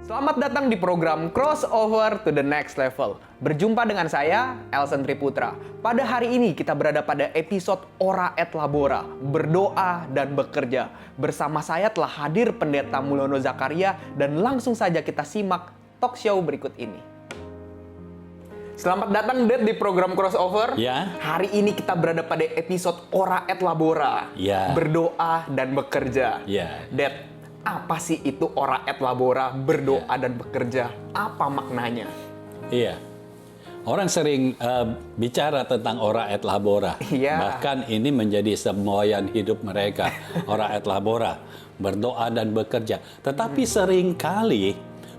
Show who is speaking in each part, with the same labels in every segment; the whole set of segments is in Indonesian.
Speaker 1: Selamat datang di program Crossover to the Next Level. Berjumpa dengan saya, Elsen Triputra. Pada hari ini kita berada pada episode Ora et Labora, berdoa dan bekerja. Bersama saya telah hadir Pendeta Mulyono Zakaria dan langsung saja kita simak talk show berikut ini. Selamat datang, Det, di program Crossover.
Speaker 2: Ya.
Speaker 1: Hari ini kita berada pada episode Ora et Labora,
Speaker 2: Ya.
Speaker 1: berdoa dan bekerja.
Speaker 2: Ya.
Speaker 1: Det, apa sih itu ora et labora, berdoa dan bekerja? Apa maknanya?
Speaker 2: Iya. Orang sering bicara tentang ora et labora.
Speaker 1: Iya.
Speaker 2: Bahkan ini menjadi semboyan hidup mereka. Ora et labora, berdoa dan bekerja. Tetapi seringkali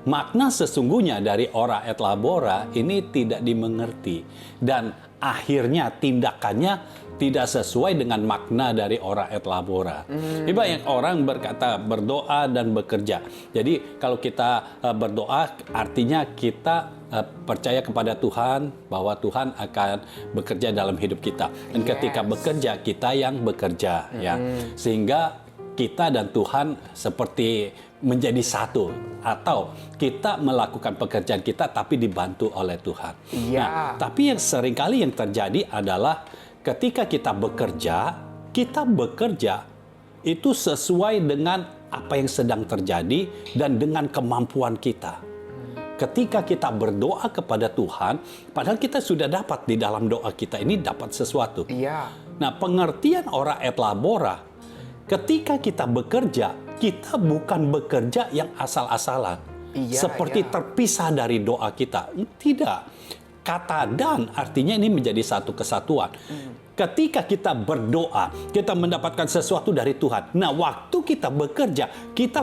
Speaker 2: makna sesungguhnya dari ora et labora ini tidak dimengerti. Dan akhirnya tindakannya tidak sesuai dengan makna dari ora et labora. Jadi banyak orang berkata berdoa dan bekerja. Jadi kalau kita berdoa artinya kita percaya kepada Tuhan bahwa Tuhan akan bekerja dalam hidup kita. Dan ketika bekerja kita yang bekerja ya. Sehingga kita dan Tuhan seperti menjadi satu, atau kita melakukan pekerjaan kita tapi dibantu oleh Tuhan.
Speaker 1: Iya.
Speaker 2: Nah, tapi yang seringkali yang terjadi adalah ketika kita bekerja itu sesuai dengan apa yang sedang terjadi dan dengan kemampuan kita. Ketika kita berdoa kepada Tuhan, padahal kita sudah dapat di dalam doa kita ini dapat sesuatu.
Speaker 1: Iya.
Speaker 2: Nah, pengertian ora et labora, ketika kita bekerja, kita bukan bekerja yang asal-asalan.
Speaker 1: Iya,
Speaker 2: seperti
Speaker 1: iya.
Speaker 2: terpisah dari doa kita. Tidak. Kata dan artinya ini menjadi satu kesatuan. Ketika kita berdoa, kita mendapatkan sesuatu dari Tuhan. Nah, waktu kita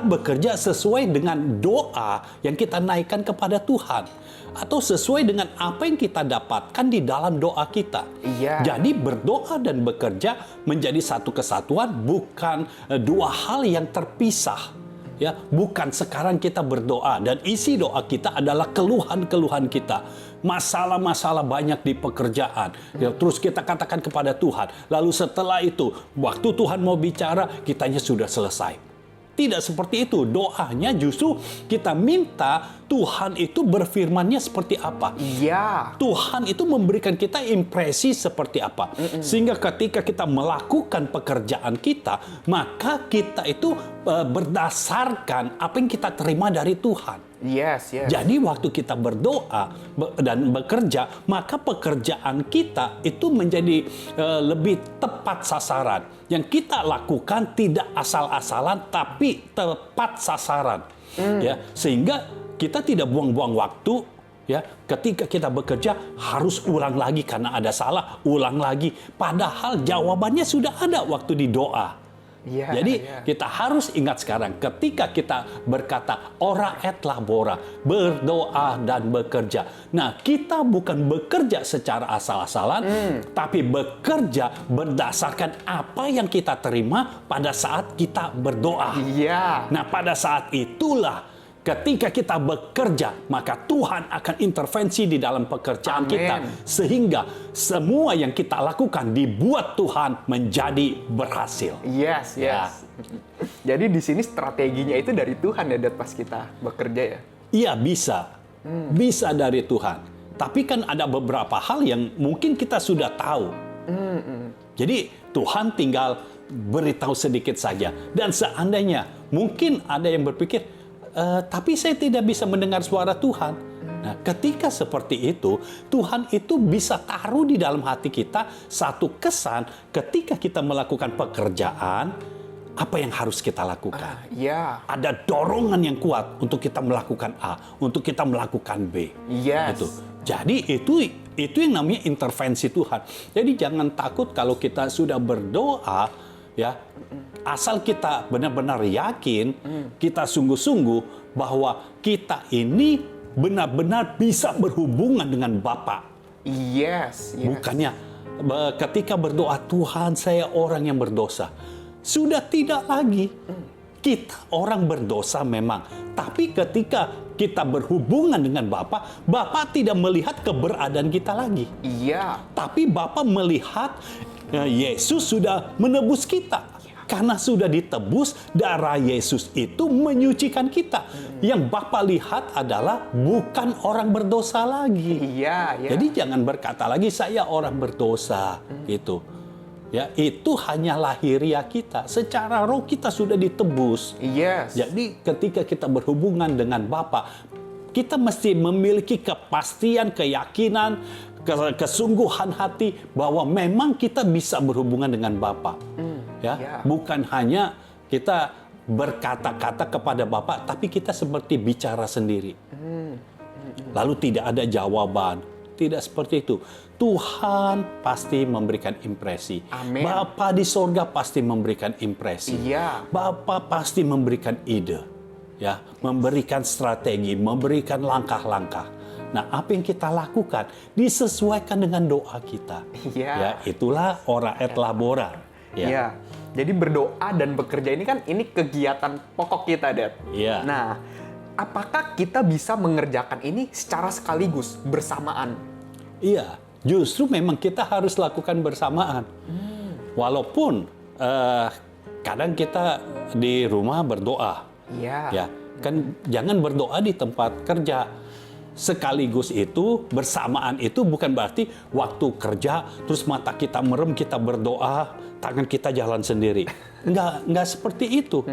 Speaker 2: bekerja sesuai dengan doa yang kita naikkan kepada Tuhan. Atau sesuai dengan apa yang kita dapatkan di dalam doa kita.
Speaker 1: Iya.
Speaker 2: Jadi berdoa dan bekerja menjadi satu kesatuan, bukan dua hal yang terpisah. Ya, bukan sekarang kita berdoa dan isi doa kita adalah keluhan-keluhan kita. Masalah-masalah banyak di pekerjaan. Ya, terus kita katakan kepada Tuhan. Lalu setelah itu, waktu Tuhan mau bicara, kitanya sudah selesai. Tidak seperti itu. Doanya justru kita minta Tuhan itu berfirmannya seperti apa.
Speaker 1: Iya.
Speaker 2: Tuhan itu memberikan kita impresi seperti apa. Sehingga ketika kita melakukan pekerjaan kita, maka kita itu berdasarkan apa yang kita terima dari Tuhan.
Speaker 1: Yes.
Speaker 2: Jadi waktu kita berdoa dan bekerja, maka pekerjaan kita itu menjadi lebih tepat sasaran. Yang kita lakukan tidak asal-asalan, tapi tepat sasaran. Ya, sehingga kita tidak buang-buang waktu. Ya, ketika kita bekerja harus ulang lagi karena ada salah, ulang lagi. Padahal jawabannya sudah ada waktu di doa.
Speaker 1: Iya,
Speaker 2: Jadi
Speaker 1: iya.
Speaker 2: kita harus ingat sekarang ketika kita berkata ora et labora, berdoa dan bekerja. Nah, kita bukan bekerja secara asal-asalan, tapi bekerja berdasarkan apa yang kita terima pada saat kita berdoa.
Speaker 1: Iya.
Speaker 2: Nah, pada saat itulah ketika kita bekerja, maka Tuhan akan intervensi di dalam pekerjaan
Speaker 1: Amin.
Speaker 2: kita. Sehingga semua yang kita lakukan dibuat Tuhan menjadi berhasil.
Speaker 1: Yes.
Speaker 2: Ya.
Speaker 1: Jadi di sini strateginya itu dari Tuhan ya, Det, pas kita bekerja ya.
Speaker 2: Iya, bisa. Bisa dari Tuhan. Tapi kan ada beberapa hal yang mungkin kita sudah tahu. Jadi Tuhan tinggal beritahu sedikit saja. Dan seandainya mungkin ada yang berpikir, tapi saya tidak bisa mendengar suara Tuhan. Nah, ketika seperti itu, Tuhan itu bisa taruh di dalam hati kita satu kesan ketika kita melakukan pekerjaan, apa yang harus kita lakukan.
Speaker 1: Iya.
Speaker 2: Ada dorongan yang kuat untuk kita melakukan A, untuk kita melakukan B.
Speaker 1: Yes.
Speaker 2: Gitu. Jadi itu yang namanya intervensi Tuhan. Jadi jangan takut kalau kita sudah berdoa, ya. Asal kita benar-benar yakin, kita sungguh-sungguh bahwa kita ini benar-benar bisa berhubungan dengan Bapa.
Speaker 1: Yes.
Speaker 2: Bukannya ketika berdoa, Tuhan saya orang yang berdosa. Sudah tidak lagi. Kita orang berdosa memang. Tapi ketika kita berhubungan dengan Bapa, Bapa tidak melihat keberadaan kita lagi.
Speaker 1: Iya.
Speaker 2: Tapi Bapa melihat Yesus sudah menebus kita. Karena sudah ditebus, darah Yesus itu menyucikan kita. Yang Bapa lihat adalah bukan orang berdosa lagi.
Speaker 1: Iya, iya.
Speaker 2: Jadi jangan berkata lagi saya orang berdosa gitu. Ya, itu hanya lahiriah kita. Secara roh kita sudah ditebus.
Speaker 1: Yes.
Speaker 2: Jadi ketika kita berhubungan dengan Bapa, kita mesti memiliki kepastian, keyakinan, kesungguhan hati bahwa memang kita bisa berhubungan dengan Bapa. Ya, bukan hanya kita berkata-kata kepada Bapa, tapi kita seperti bicara sendiri. Lalu tidak ada jawaban. Tidak seperti itu. Tuhan pasti memberikan impresi.
Speaker 1: Amin.
Speaker 2: Bapa di sorga pasti memberikan impresi.
Speaker 1: Iya.
Speaker 2: Bapa pasti memberikan ide. Ya, memberikan strategi, memberikan langkah-langkah. Nah, apa yang kita lakukan disesuaikan dengan doa kita.
Speaker 1: Iya.
Speaker 2: Ya, itulah ora et labora. Ya.
Speaker 1: Iya. Jadi berdoa dan bekerja ini kan ini kegiatan pokok kita, Dad.
Speaker 2: Iya.
Speaker 1: Nah, apakah kita bisa mengerjakan ini secara sekaligus bersamaan?
Speaker 2: Iya, justru memang kita harus lakukan bersamaan. Walaupun kadang kita di rumah berdoa.
Speaker 1: Iya.
Speaker 2: Ya, kan jangan berdoa di tempat kerja. Sekaligus itu, bersamaan itu bukan berarti waktu kerja, terus mata kita merem, kita berdoa, tangan kita jalan sendiri. Enggak seperti itu.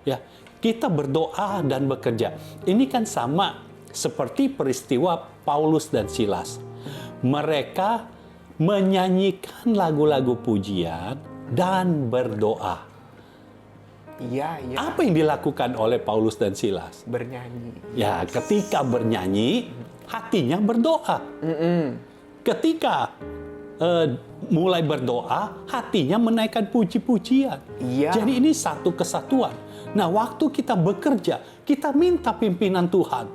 Speaker 2: Ya, kita berdoa dan bekerja. Ini kan sama seperti peristiwa Paulus dan Silas. Mereka menyanyikan lagu-lagu pujian dan berdoa.
Speaker 1: Iya, iya.
Speaker 2: Apa yang dilakukan oleh Paulus dan Silas?
Speaker 1: Bernyanyi.
Speaker 2: Ya, ketika bernyanyi, hatinya berdoa. Ketika mulai berdoa, hatinya menaikkan puji-pujian.
Speaker 1: Iya.
Speaker 2: Jadi ini satu kesatuan. Nah, waktu kita bekerja, kita minta pimpinan Tuhan.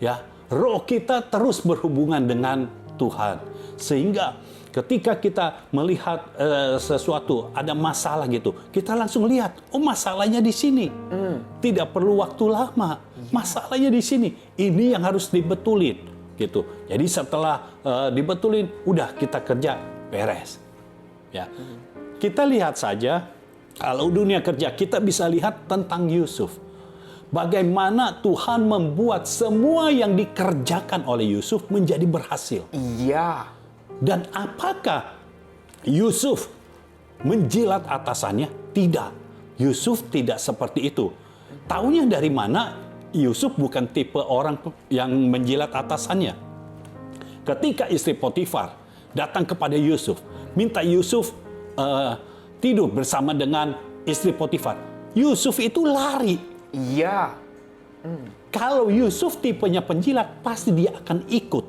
Speaker 2: Ya, roh kita terus berhubungan dengan Tuhan. Sehingga ketika kita melihat sesuatu, ada masalah gitu, kita langsung lihat, oh masalahnya di sini. Tidak perlu waktu lama. Masalahnya di sini. Ini yang harus dibetulin gitu. Jadi setelah dibetulin, udah kita kerja beres. Ya. Kita lihat saja kalau dunia kerja kita bisa lihat tentang Yusuf. Bagaimana Tuhan membuat semua yang dikerjakan oleh Yusuf menjadi berhasil.
Speaker 1: Iya.
Speaker 2: Dan apakah Yusuf menjilat atasannya? Tidak. Yusuf tidak seperti itu. Taunya dari mana? Yusuf bukan tipe orang yang menjilat atasannya. Ketika istri Potifar datang kepada Yusuf, minta Yusuf tidur bersama dengan istri Potifar. Yusuf itu lari.
Speaker 1: Iya.
Speaker 2: Kalau Yusuf tipenya penjilat, pasti dia akan ikut.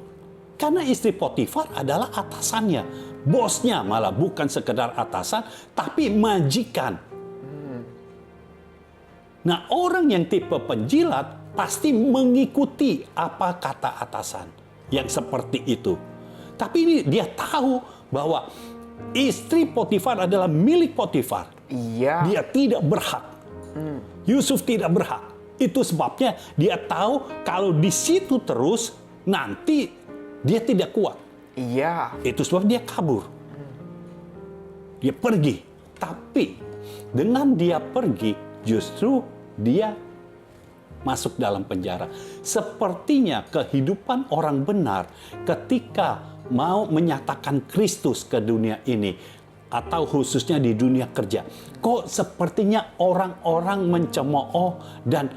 Speaker 2: Karena istri Potifar adalah atasannya. Bosnya malah bukan sekedar atasan, tapi majikan. Nah, orang yang tipe penjilat pasti mengikuti apa kata atasan. Yang seperti itu. Tapi ini dia tahu bahwa istri Potifar adalah milik Potifar.
Speaker 1: Iya.
Speaker 2: Dia tidak berhak. Yusuf tidak berhak. Itu sebabnya dia tahu kalau di situ terus nanti dia tidak kuat.
Speaker 1: Iya.
Speaker 2: Itu sebab dia kabur. Dia pergi. Tapi dengan dia pergi, justru dia masuk dalam penjara. Sepertinya kehidupan orang benar ketika mau menyatakan Kristus ke dunia ini, atau khususnya di dunia kerja, kok sepertinya orang-orang mencemooh dan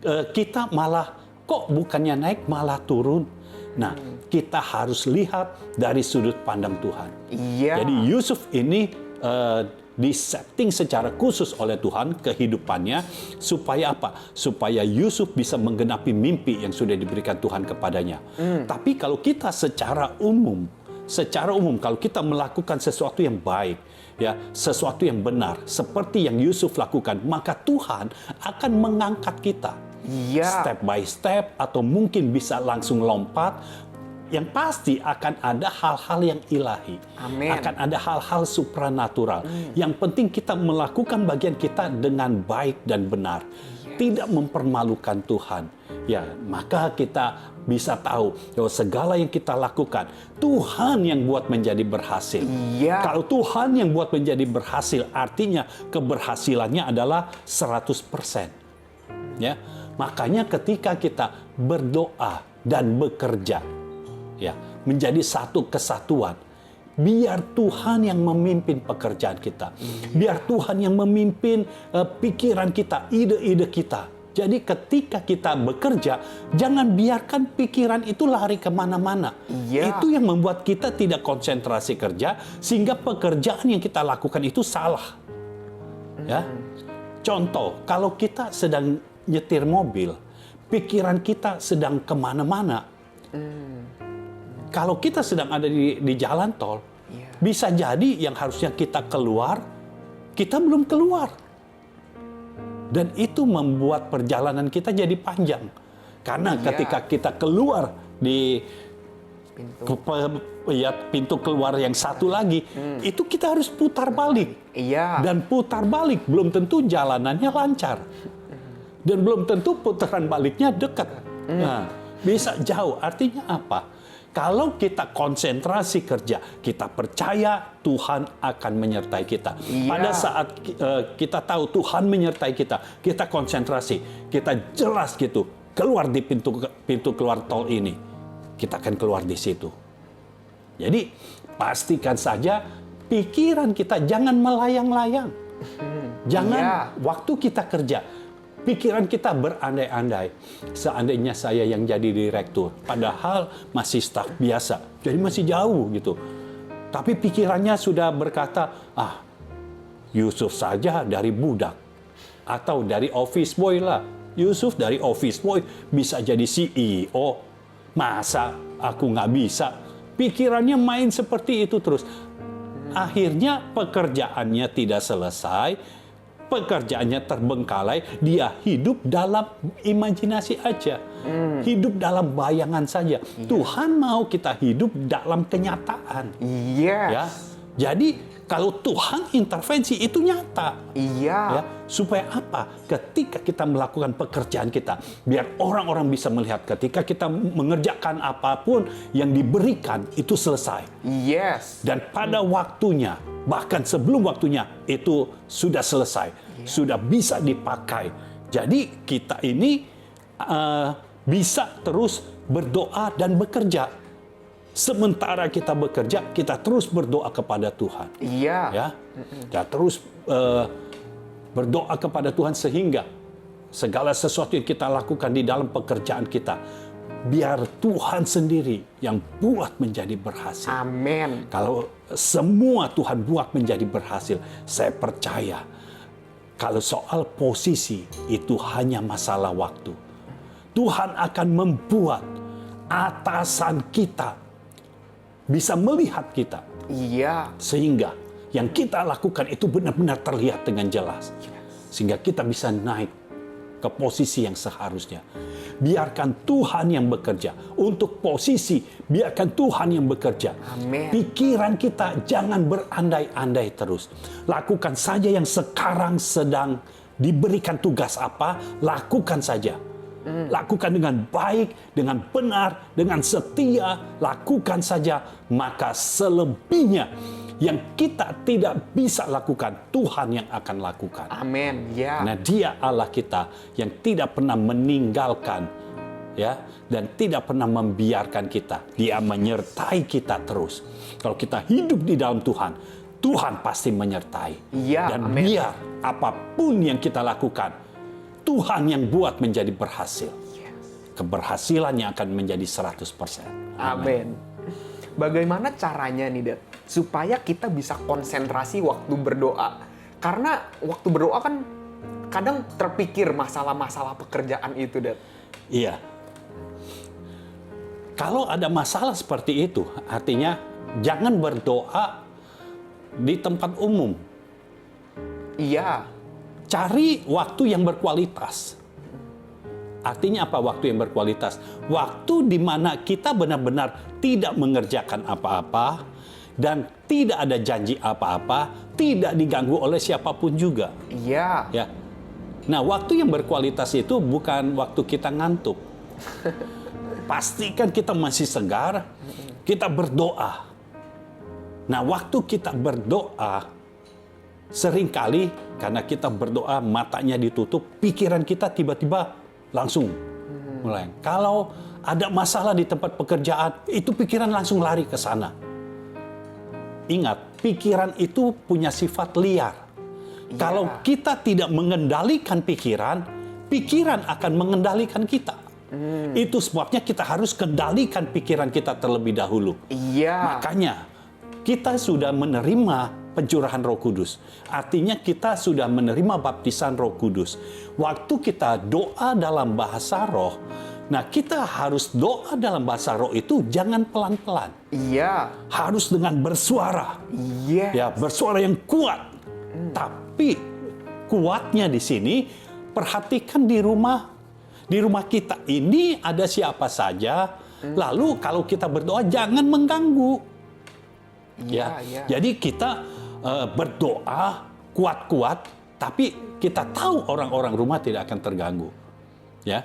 Speaker 2: kita malah kok bukannya naik malah turun. Nah, kita harus lihat dari sudut pandang Tuhan.
Speaker 1: Iya.
Speaker 2: Jadi Yusuf ini disetting secara khusus oleh Tuhan kehidupannya supaya apa? Supaya Yusuf bisa menggenapi mimpi yang sudah diberikan Tuhan kepadanya. Tapi kalau kita secara umum kalau kita melakukan sesuatu yang baik, ya, sesuatu yang benar, seperti yang Yusuf lakukan, maka Tuhan akan mengangkat kita.
Speaker 1: Iya.
Speaker 2: Step by step, atau mungkin bisa langsung lompat. Yang pasti akan ada hal-hal yang ilahi.
Speaker 1: Amin.
Speaker 2: Akan ada hal-hal supranatural. Yang penting kita melakukan bagian kita dengan baik dan benar. tidak mempermalukan Tuhan, ya maka kita bisa tahu bahwa segala yang kita lakukan Tuhan yang buat menjadi berhasil.
Speaker 1: Iya.
Speaker 2: Kalau Tuhan yang buat menjadi berhasil, artinya keberhasilannya adalah 100%. Ya, makanya ketika kita berdoa dan bekerja, ya menjadi satu kesatuan. Biar Tuhan yang memimpin pekerjaan kita. Biar Tuhan yang memimpin pikiran kita, ide-ide kita. Jadi ketika kita bekerja, jangan biarkan pikiran itu lari kemana-mana.
Speaker 1: Iya.
Speaker 2: Itu yang membuat kita tidak konsentrasi kerja, sehingga pekerjaan yang kita lakukan itu salah. Ya, contoh, kalau kita sedang nyetir mobil, pikiran kita sedang kemana-mana. Kalau kita sedang ada di jalan tol, bisa jadi yang harusnya kita keluar, kita belum keluar. Dan itu membuat perjalanan kita jadi panjang. Karena ketika kita keluar di pintu keluar yang satu lagi, itu kita harus putar balik.
Speaker 1: Iya.
Speaker 2: Dan putar balik belum tentu jalanannya lancar. Dan belum tentu putaran baliknya dekat. Nah, bisa jauh. Artinya apa? Kalau kita konsentrasi kerja, kita percaya Tuhan akan menyertai kita.
Speaker 1: Iya.
Speaker 2: Pada saat kita tahu Tuhan menyertai kita, kita konsentrasi, kita jelas gitu, keluar di pintu keluar tol ini, kita akan keluar di situ. Jadi pastikan saja pikiran kita jangan melayang-layang. Jangan waktu kita kerja, pikiran kita berandai-andai. Seandainya saya yang jadi direktur, padahal masih staf biasa, jadi masih jauh gitu. Tapi pikirannya sudah berkata, Yusuf saja dari budak. Atau dari office boy lah. Yusuf dari office boy bisa jadi CEO. Masa aku nggak bisa? Pikirannya main seperti itu terus. Akhirnya pekerjaannya tidak selesai, pekerjaannya terbengkalai, dia hidup dalam imajinasi aja. Hidup dalam bayangan saja. Tuhan mau kita hidup dalam kenyataan.
Speaker 1: Yes.
Speaker 2: Ya. Jadi kalau Tuhan intervensi itu nyata.
Speaker 1: Iya.
Speaker 2: Ya, supaya apa? Ketika kita melakukan pekerjaan kita, biar orang-orang bisa melihat ketika kita mengerjakan apapun yang diberikan itu selesai.
Speaker 1: Yes.
Speaker 2: Dan pada waktunya, bahkan sebelum waktunya, itu sudah selesai. Sudah bisa dipakai. Jadi kita ini bisa terus berdoa dan bekerja. Sementara kita bekerja, kita terus berdoa kepada Tuhan.
Speaker 1: Iya.
Speaker 2: Ya, kita terus berdoa kepada Tuhan sehingga segala sesuatu yang kita lakukan di dalam pekerjaan kita, biar Tuhan sendiri yang buat menjadi berhasil.
Speaker 1: Amin.
Speaker 2: Kalau semua Tuhan buat menjadi berhasil, saya percaya kalau soal posisi itu hanya masalah waktu. Tuhan akan membuat atasan kita bisa melihat kita.
Speaker 1: Iya.
Speaker 2: Sehingga yang kita lakukan itu benar-benar terlihat dengan jelas. Sehingga kita bisa naik ke posisi yang seharusnya. Biarkan Tuhan yang bekerja. Untuk posisi, biarkan Tuhan yang bekerja.
Speaker 1: Amin.
Speaker 2: Pikiran kita jangan berandai-andai terus. Lakukan saja yang sekarang sedang diberikan tugas apa, lakukan saja. Lakukan dengan baik, dengan benar, dengan setia, lakukan saja. Maka selebihnya yang kita tidak bisa lakukan, Tuhan yang akan lakukan.
Speaker 1: Amin. Ya.
Speaker 2: Nah, Dia Allah kita yang tidak pernah meninggalkan, ya, dan tidak pernah membiarkan kita. Dia menyertai kita terus. Kalau kita hidup di dalam Tuhan, Tuhan pasti menyertai.
Speaker 1: Iya,
Speaker 2: Dan
Speaker 1: amin.
Speaker 2: biar apapun yang kita lakukan, Tuhan yang buat menjadi berhasil. Keberhasilannya akan menjadi 100%.
Speaker 1: Amin. Bagaimana caranya nih, Dad, supaya kita bisa konsentrasi waktu berdoa? Karena waktu berdoa kan kadang terpikir masalah-masalah pekerjaan itu, Dad.
Speaker 2: Iya. Kalau ada masalah seperti itu, artinya jangan berdoa di tempat umum.
Speaker 1: Iya.
Speaker 2: Cari waktu yang berkualitas. Artinya apa waktu yang berkualitas? Waktu di mana kita benar-benar tidak mengerjakan apa-apa dan tidak ada janji apa-apa, tidak diganggu oleh siapapun juga.
Speaker 1: Iya.
Speaker 2: Ya. Nah, waktu yang berkualitas itu bukan waktu kita ngantuk. Pastikan kita masih segar, kita berdoa. Nah, waktu kita berdoa, seringkali karena kita berdoa matanya ditutup, pikiran kita tiba-tiba langsung mulai. Kalau ada masalah di tempat pekerjaan, itu pikiran langsung lari ke sana. Ingat, pikiran itu punya sifat liar. Kalau kita tidak mengendalikan pikiran, pikiran akan mengendalikan kita. Itu sebabnya kita harus kendalikan pikiran kita terlebih dahulu.
Speaker 1: Iya.
Speaker 2: Makanya kita sudah menerima pencurahan Roh Kudus. Artinya kita sudah menerima baptisan Roh Kudus. Waktu kita doa dalam bahasa roh, nah kita harus doa dalam bahasa roh itu jangan pelan-pelan.
Speaker 1: Iya.
Speaker 2: Harus dengan bersuara.
Speaker 1: Iya.
Speaker 2: Ya, bersuara yang kuat. Tapi kuatnya di sini, perhatikan di rumah kita ini ada siapa saja. Lalu kalau kita berdoa jangan mengganggu.
Speaker 1: Iya.
Speaker 2: Jadi kita berdoa kuat-kuat, tapi kita tahu orang-orang rumah tidak akan terganggu. Ya.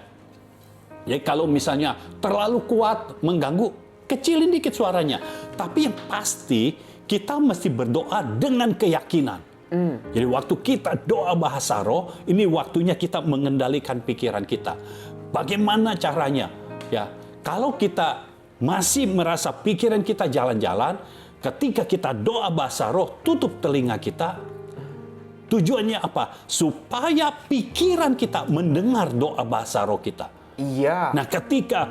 Speaker 2: Jadi kalau misalnya terlalu kuat mengganggu, kecilin dikit suaranya. Tapi yang pasti kita mesti berdoa dengan keyakinan. Jadi waktu kita doa bahasa roh, ini waktunya kita mengendalikan pikiran kita. Bagaimana caranya? Ya, kalau kita masih merasa pikiran kita jalan-jalan, ketika kita doa bahasa roh, tutup telinga kita. Tujuannya apa? Supaya pikiran kita mendengar doa bahasa roh kita.
Speaker 1: Iya.
Speaker 2: Nah, ketika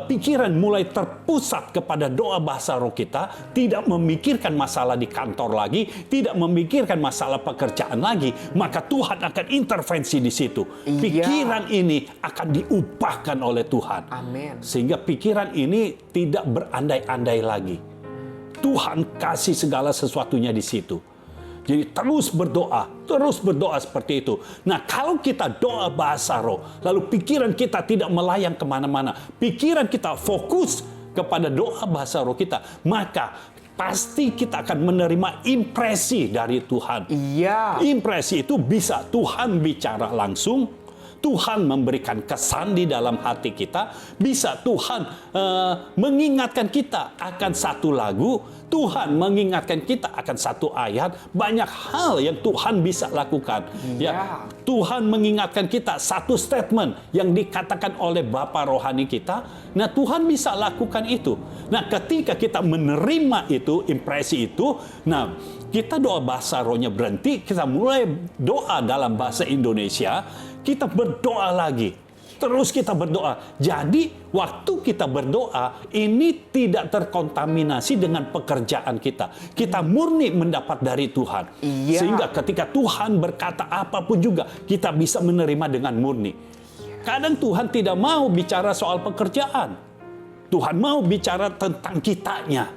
Speaker 2: pikiran mulai terpusat kepada doa bahasa roh kita, tidak memikirkan masalah di kantor lagi, tidak memikirkan masalah pekerjaan lagi, maka Tuhan akan intervensi di situ.
Speaker 1: Iya.
Speaker 2: Pikiran ini akan diubahkan oleh Tuhan.
Speaker 1: Amin.
Speaker 2: Sehingga pikiran ini tidak berandai-andai lagi. Tuhan kasih segala sesuatunya di situ. Jadi terus berdoa seperti itu. Nah, kalau kita doa bahasa roh, lalu pikiran kita tidak melayang kemana-mana, pikiran kita fokus kepada doa bahasa roh kita, maka pasti kita akan menerima impresi dari Tuhan.
Speaker 1: Iya.
Speaker 2: Impresi itu bisa Tuhan bicara langsung, Tuhan memberikan kesan di dalam hati kita, bisa Tuhan mengingatkan kita akan satu lagu, Tuhan mengingatkan kita akan satu ayat, banyak hal yang Tuhan bisa lakukan. Ya, Tuhan mengingatkan kita satu statement yang dikatakan oleh Bapa rohani kita, nah Tuhan bisa lakukan itu. Nah, ketika kita menerima itu, impresi itu, nah kita doa bahasa rohnya berhenti, kita mulai doa dalam bahasa Indonesia, kita berdoa lagi. Terus kita berdoa. Jadi waktu kita berdoa, ini tidak terkontaminasi dengan pekerjaan kita. Kita murni mendapat dari Tuhan.
Speaker 1: Iya.
Speaker 2: Sehingga ketika Tuhan berkata apapun juga, kita bisa menerima dengan murni. Kadang Tuhan tidak mau bicara soal pekerjaan. Tuhan mau bicara tentang kitanya.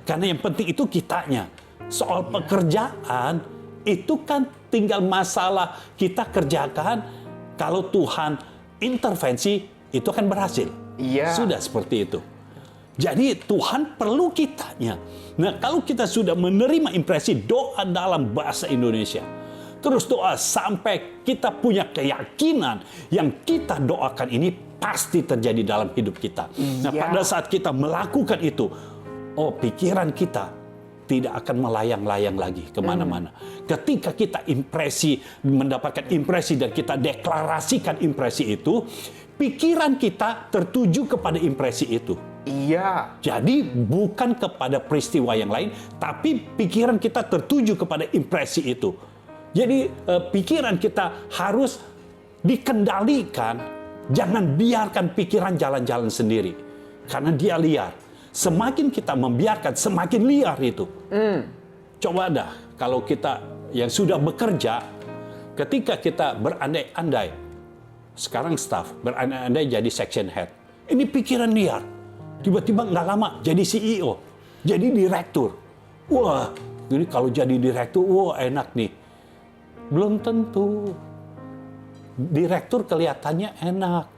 Speaker 2: Karena yang penting itu kitanya. Soal pekerjaan, itu kan tinggal masalah kita kerjakan. Kalau Tuhan intervensi, itu akan berhasil.
Speaker 1: Iya.
Speaker 2: Sudah seperti itu. Jadi Tuhan perlu kitanya. Nah, kalau kita sudah menerima impresi doa dalam bahasa Indonesia, terus doa sampai kita punya keyakinan yang kita doakan ini pasti terjadi dalam hidup kita. Nah, pada saat kita melakukan itu, pikiran kita tidak akan melayang-layang lagi kemana-mana. Ketika kita mendapatkan impresi dan kita deklarasikan impresi itu, pikiran kita tertuju kepada impresi itu.
Speaker 1: Iya.
Speaker 2: Jadi bukan kepada peristiwa yang lain, tapi pikiran kita tertuju kepada impresi itu. Jadi pikiran kita harus dikendalikan, jangan biarkan pikiran jalan-jalan sendiri. Karena dia liar. Semakin kita membiarkan, semakin liar itu. Coba dah, kalau kita yang sudah bekerja, ketika kita berandai-andai, sekarang staff, berandai-andai jadi section head. Ini pikiran liar. Tiba-tiba nggak lama jadi CEO, jadi direktur. Wah, ini kalau jadi direktur, wah enak nih. Belum tentu. Direktur kelihatannya enak.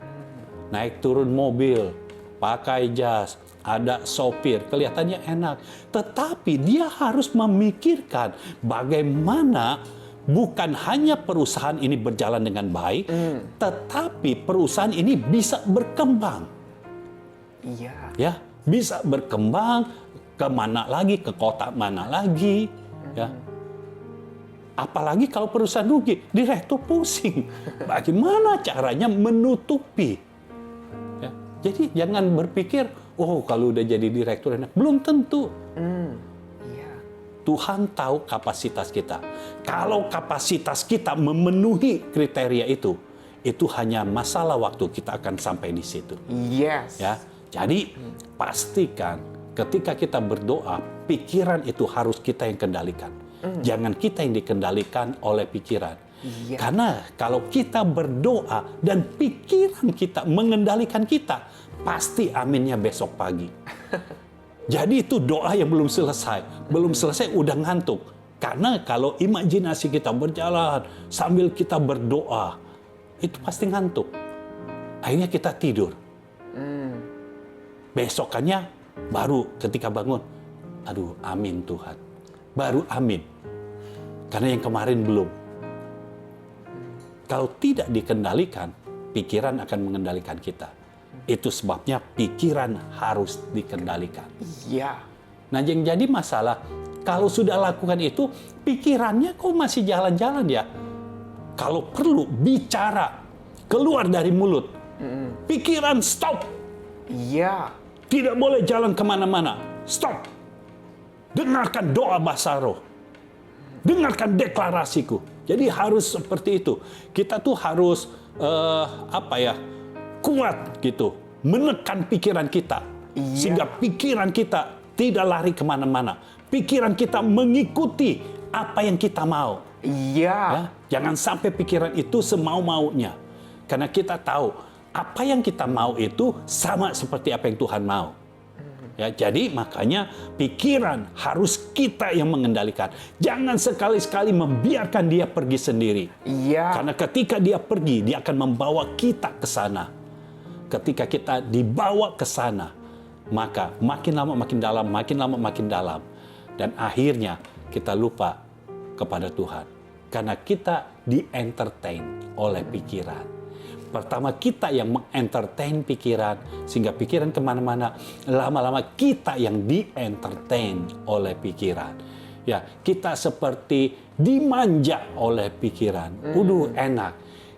Speaker 2: Naik turun mobil, pakai jas, ada sopir, kelihatannya enak. Tetapi dia harus memikirkan bagaimana bukan hanya perusahaan ini berjalan dengan baik, tetapi perusahaan ini bisa berkembang.
Speaker 1: Iya.
Speaker 2: Ya, bisa berkembang ke mana lagi, ke kota mana lagi, ya. Apalagi kalau perusahaan rugi, direktur pusing. Bagaimana caranya menutupi? Ya. Jadi jangan berpikir, oh kalau udah jadi direktur enak. Belum tentu.
Speaker 1: Iya.
Speaker 2: Tuhan tahu kapasitas kita. Kalau kapasitas kita memenuhi kriteria itu hanya masalah waktu kita akan sampai di situ.
Speaker 1: Yes.
Speaker 2: Ya, jadi pastikan ketika kita berdoa, pikiran itu harus kita yang kendalikan. Jangan kita yang dikendalikan oleh pikiran.
Speaker 1: Iya.
Speaker 2: Karena kalau kita berdoa dan pikiran kita mengendalikan kita, pasti aminnya besok pagi. Jadi itu doa yang belum selesai. Belum selesai udah ngantuk. Karena kalau imajinasi kita berjalan sambil kita berdoa, itu pasti ngantuk. Akhirnya kita tidur. Besokannya baru ketika bangun, aduh amin Tuhan. Baru amin. Karena yang kemarin belum. Kalau tidak dikendalikan, pikiran akan mengendalikan kita. Itu sebabnya pikiran harus dikendalikan.
Speaker 1: Iya.
Speaker 2: Nah, yang jadi masalah, kalau sudah lakukan itu, pikirannya kok masih jalan-jalan ya? Kalau perlu bicara, keluar dari mulut. Pikiran stop.
Speaker 1: Iya.
Speaker 2: Tidak boleh jalan kemana-mana. Stop. Dengarkan doa bahasa roh. Dengarkan deklarasiku. Jadi harus seperti itu. Kita tuh harus kuat gitu, menekan pikiran kita, sehingga pikiran kita tidak lari kemana-mana. Pikiran kita mengikuti apa yang kita mau.
Speaker 1: Iya.
Speaker 2: Ya? Jangan sampai pikiran itu semau-maunya, karena kita tahu apa yang kita mau itu sama seperti apa yang Tuhan mau. Ya, jadi makanya pikiran harus kita yang mengendalikan. Jangan sekali-sekali membiarkan dia pergi sendiri.
Speaker 1: Iya.
Speaker 2: Karena ketika dia pergi, dia akan membawa kita ke sana. Ketika kita dibawa ke sana, maka makin lama makin dalam, makin lama makin dalam. Dan akhirnya kita lupa kepada Tuhan. Karena kita di-entertain oleh pikiran. Pertama kita yang mengentertain pikiran, sehingga pikiran kemana-mana. Lama-lama kita yang di-entertain oleh pikiran. Ya, kita seperti dimanja oleh pikiran. Enak.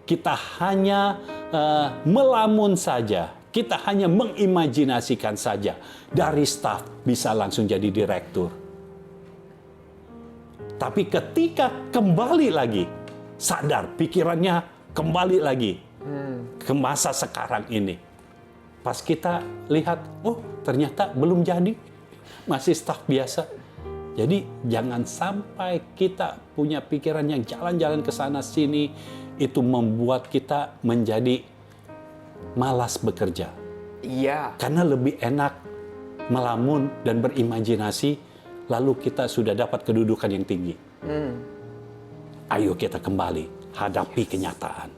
Speaker 2: Kita hanya melamun saja. Kita hanya mengimajinasikan saja. Dari staf bisa langsung jadi direktur. Tapi ketika kembali lagi, sadar pikirannya kembali lagi ke masa sekarang ini. Pas kita lihat, oh ternyata belum jadi, masih staf biasa. Jadi jangan sampai kita punya pikiran yang jalan-jalan ke sana sini, itu membuat kita menjadi malas bekerja.
Speaker 1: Iya.
Speaker 2: Karena lebih enak melamun dan berimajinasi, lalu kita sudah dapat kedudukan yang tinggi. Ayo kita kembali hadapi kenyataan.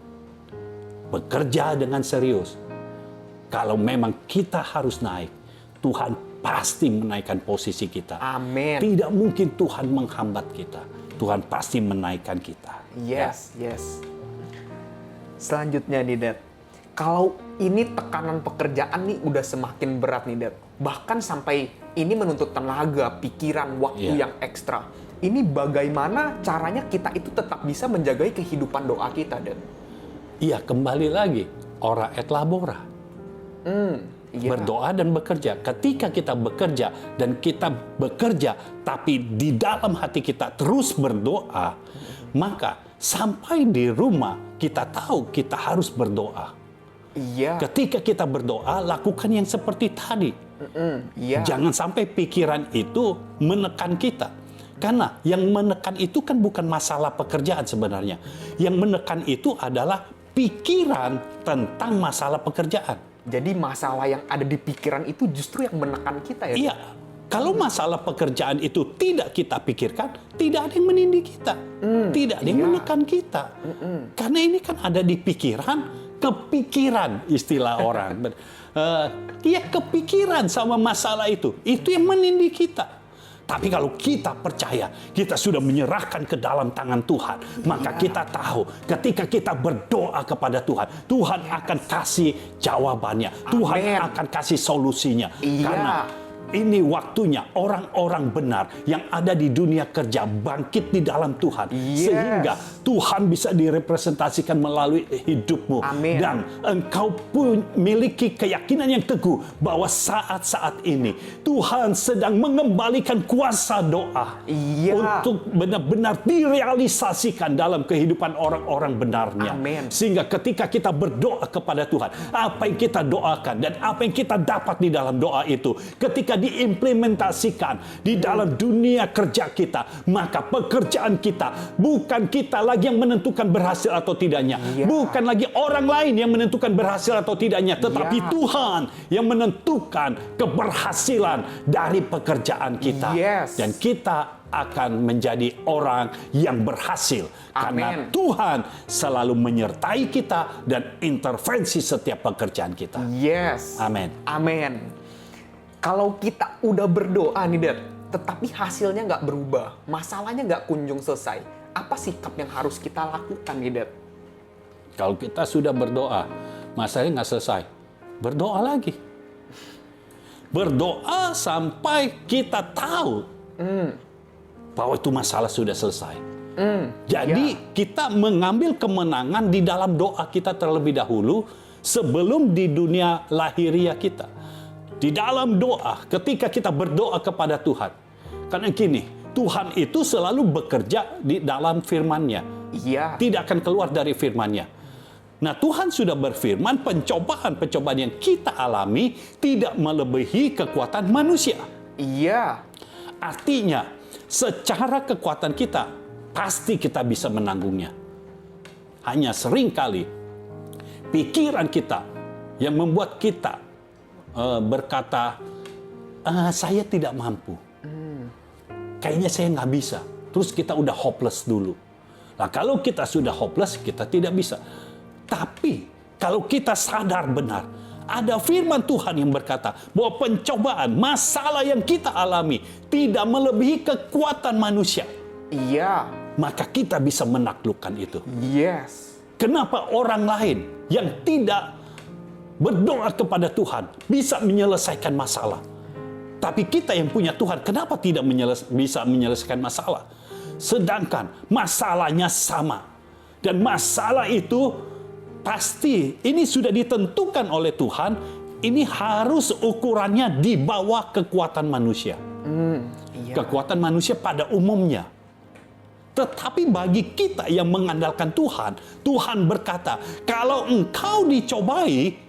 Speaker 2: Bekerja dengan serius. Kalau memang kita harus naik, Tuhan pasti menaikkan posisi kita.
Speaker 1: Amin.
Speaker 2: Tidak mungkin Tuhan menghambat kita. Tuhan pasti menaikkan kita.
Speaker 1: Yes, yes. Selanjutnya nih, Dad. Kalau ini tekanan pekerjaan nih udah semakin berat nih, Dad. Bahkan sampai ini menuntut tenaga, pikiran, waktu yang ekstra. Ini bagaimana caranya kita itu tetap bisa menjaga kehidupan doa kita, Dad?
Speaker 2: Iya, kembali lagi. Ora et labora.
Speaker 1: Iya.
Speaker 2: Berdoa dan bekerja. Ketika kita bekerja dan kita bekerja, tapi di dalam hati kita terus berdoa, maka sampai di rumah kita tahu kita harus berdoa.
Speaker 1: Iya.
Speaker 2: Ketika kita berdoa, lakukan yang seperti tadi.
Speaker 1: Iya.
Speaker 2: Jangan sampai pikiran itu menekan kita. Karena yang menekan itu kan bukan masalah pekerjaan sebenarnya. Yang menekan itu adalah pikiran tentang masalah pekerjaan.
Speaker 1: Jadi masalah yang ada di pikiran itu justru yang menekan kita ya?
Speaker 2: Iya. Kalau masalah pekerjaan itu tidak kita pikirkan, tidak ada yang menindih kita. Tidak ada yang menekan kita. Karena ini kan ada di pikiran, kepikiran istilah orang. Dia kepikiran sama masalah itu. Itu yang menindih kita. Tapi kalau kita percaya, kita sudah menyerahkan ke dalam tangan Tuhan, maka kita tahu ketika kita berdoa kepada Tuhan, Tuhan akan kasih jawabannya. Tuhan akan kasih solusinya. Karena ini waktunya orang-orang benar yang ada di dunia kerja bangkit di dalam Tuhan. Sehingga Tuhan bisa direpresentasikan melalui hidupmu. Dan engkau pun miliki keyakinan yang teguh bahwa saat-saat ini Tuhan sedang mengembalikan kuasa doa untuk benar-benar direalisasikan dalam kehidupan orang-orang benarnya. Sehingga ketika kita berdoa kepada Tuhan, apa yang kita doakan dan apa yang kita dapat di dalam doa itu, ketika diimplementasikan di dalam dunia kerja kita, maka pekerjaan kita bukan kita lagi yang menentukan berhasil atau tidaknya, bukan lagi orang lain yang menentukan berhasil atau tidaknya, tetapi Tuhan yang menentukan keberhasilan dari pekerjaan kita. Dan kita akan menjadi orang yang berhasil karena Tuhan selalu menyertai kita dan intervensi setiap pekerjaan kita. Amin.
Speaker 1: Kalau kita udah berdoa nih, Dad, tetapi hasilnya nggak berubah, masalahnya nggak kunjung selesai, apa sikap yang harus kita lakukan nih, Dad?
Speaker 2: Kalau kita sudah berdoa, masalahnya nggak selesai, berdoa lagi. Berdoa sampai kita tahu bahwa itu masalah sudah selesai. Jadi kita mengambil kemenangan di dalam doa kita terlebih dahulu sebelum di dunia lahiriah kita. Di dalam doa, ketika kita berdoa kepada Tuhan. Karena gini, Tuhan itu selalu bekerja di dalam firman-Nya. Tidak akan keluar dari firman-Nya. Nah, Tuhan sudah berfirman, pencobaan-pencobaan yang kita alami tidak melebihi kekuatan manusia. Artinya, secara kekuatan kita, pasti kita bisa menanggungnya. Hanya seringkali, pikiran kita yang membuat kita berkata, saya tidak mampu. Kayaknya saya nggak bisa. Terus kita udah hopeless dulu. Nah, kalau kita sudah hopeless, kita tidak bisa. Tapi, kalau kita sadar benar, ada firman Tuhan yang berkata bahwa pencobaan, masalah yang kita alami tidak melebihi kekuatan manusia. Maka kita bisa menaklukkan itu. Kenapa orang lain yang tidak berdoa kepada Tuhan bisa menyelesaikan masalah? Tapi kita yang punya Tuhan, kenapa tidak bisa menyelesaikan masalah? Sedangkan masalahnya sama. Dan masalah itu pasti, ini sudah ditentukan oleh Tuhan, ini harus ukurannya di bawah kekuatan manusia. Kekuatan manusia pada umumnya. Tetapi bagi kita yang mengandalkan Tuhan, Tuhan berkata, kalau engkau dicobai,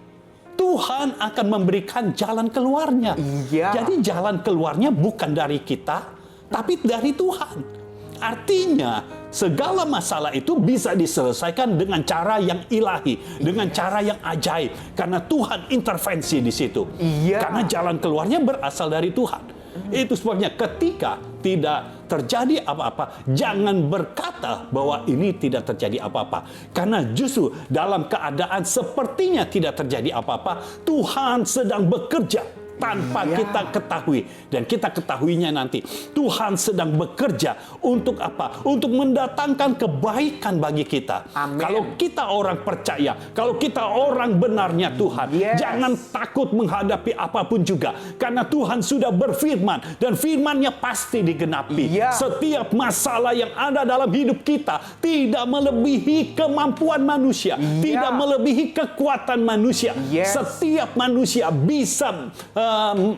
Speaker 2: Tuhan akan memberikan jalan keluarnya. Jadi jalan keluarnya bukan dari kita, tapi dari Tuhan. Artinya, segala masalah itu bisa diselesaikan dengan cara yang ilahi, dengan cara yang ajaib. Karena Tuhan intervensi di situ. Karena jalan keluarnya berasal dari Tuhan. Itu sebabnya ketika tidak terjadi apa-apa, jangan berkata bahwa ini tidak terjadi apa-apa. Karena justru dalam keadaan sepertinya tidak terjadi apa-apa, Tuhan sedang bekerja tanpa kita ketahui. Dan kita ketahuinya nanti. Tuhan sedang bekerja untuk apa? Untuk mendatangkan kebaikan bagi kita. Kalau kita orang percaya, kalau kita orang benarnya Tuhan, jangan takut menghadapi apapun juga. Karena Tuhan sudah berfirman, dan firman-Nya pasti digenapi. Setiap masalah yang ada dalam hidup kita tidak melebihi kemampuan manusia, tidak melebihi kekuatan manusia. Setiap manusia bisa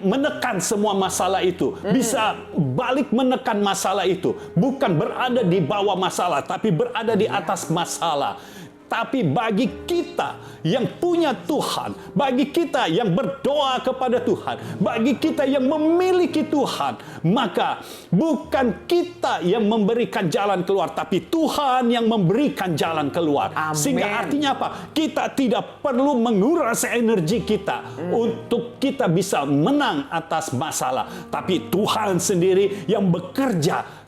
Speaker 2: menekan semua masalah itu, bisa balik menekan masalah itu, bukan berada di bawah masalah, tapi berada di atas masalah. Tapi bagi kita yang punya Tuhan, bagi kita yang berdoa kepada Tuhan, bagi kita yang memiliki Tuhan, maka bukan kita yang memberikan jalan keluar, tapi Tuhan yang memberikan jalan keluar. Sehingga artinya apa? Kita tidak perlu menguras energi kita untuk kita bisa menang atas masalah, tapi Tuhan sendiri yang bekerja.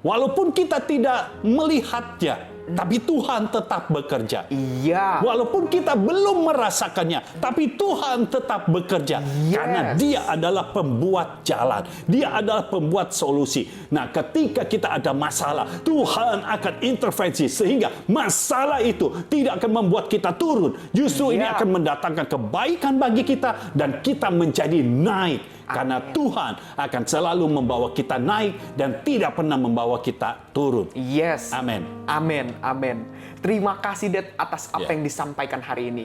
Speaker 2: Walaupun kita tidak melihatnya, tapi Tuhan tetap bekerja.
Speaker 1: Iya.
Speaker 2: Walaupun kita belum merasakannya, tapi Tuhan tetap bekerja.
Speaker 1: Yes.
Speaker 2: Karena Dia adalah pembuat jalan. Dia adalah pembuat solusi. Nah, ketika kita ada masalah, Tuhan akan intervensi sehingga masalah itu tidak akan membuat kita turun. Justru ini akan mendatangkan kebaikan bagi kita dan kita menjadi naik. Karena Tuhan akan selalu membawa kita naik dan tidak pernah membawa kita turun.
Speaker 1: Yes.
Speaker 2: Amin.
Speaker 1: Amin. Amin. Terima kasih, Dad, atas apa yang disampaikan hari ini.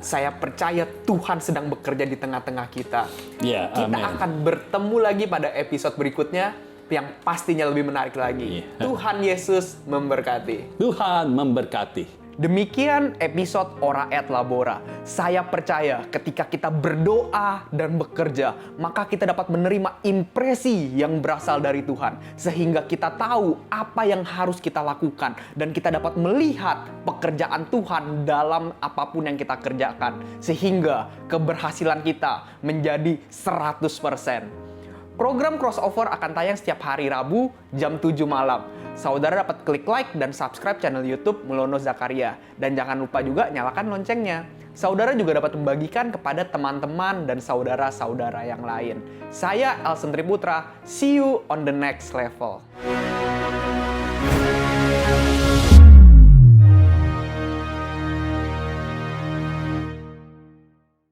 Speaker 1: Saya percaya Tuhan sedang bekerja di tengah-tengah kita.
Speaker 2: Ya,
Speaker 1: Kita
Speaker 2: amin.
Speaker 1: akan bertemu lagi pada episode berikutnya yang pastinya lebih menarik lagi. Tuhan Yesus memberkati.
Speaker 2: Tuhan memberkati.
Speaker 1: Demikian episode Ora et Labora. Saya percaya ketika kita berdoa dan bekerja, maka kita dapat menerima impresi yang berasal dari Tuhan. Sehingga kita tahu apa yang harus kita lakukan. Dan kita dapat melihat pekerjaan Tuhan dalam apapun yang kita kerjakan. Sehingga keberhasilan kita menjadi 100%. Program Crossover akan tayang setiap hari Rabu jam 7 malam. Saudara dapat klik like dan subscribe channel YouTube Mulono Zakaria. Dan jangan lupa juga nyalakan loncengnya. Saudara juga dapat membagikan kepada teman-teman dan saudara-saudara yang lain. Saya Elsen Triputra, see you on the next level.